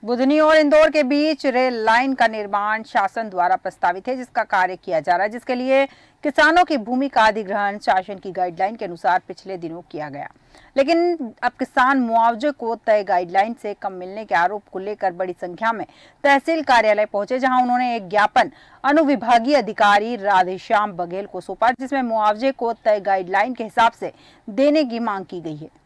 बुधनी और इंदौर के बीच rail line का निर्माण शासन द्वारा प्रस्तावित है, जिसका कार्य किया जा रहा है, जिसके लिए किसानों की भूमि का अधिग्रहण शासन की गाइडलाइन के अनुसार पिछले दिनों किया गया। लेकिन अब किसान मुआवजे को तय गाइडलाइन से कम मिलने के आरोप को लेकर बड़ी संख्या में तहसील कार्यालय पहुंचे, जहां उन्होंने एक ज्ञापन अनुविभागीय अधिकारी राधेश्याम बघेल को सौंपा, जिसमें मुआवजे को तय गाइडलाइन के हिसाब से देने की मांग की गई है।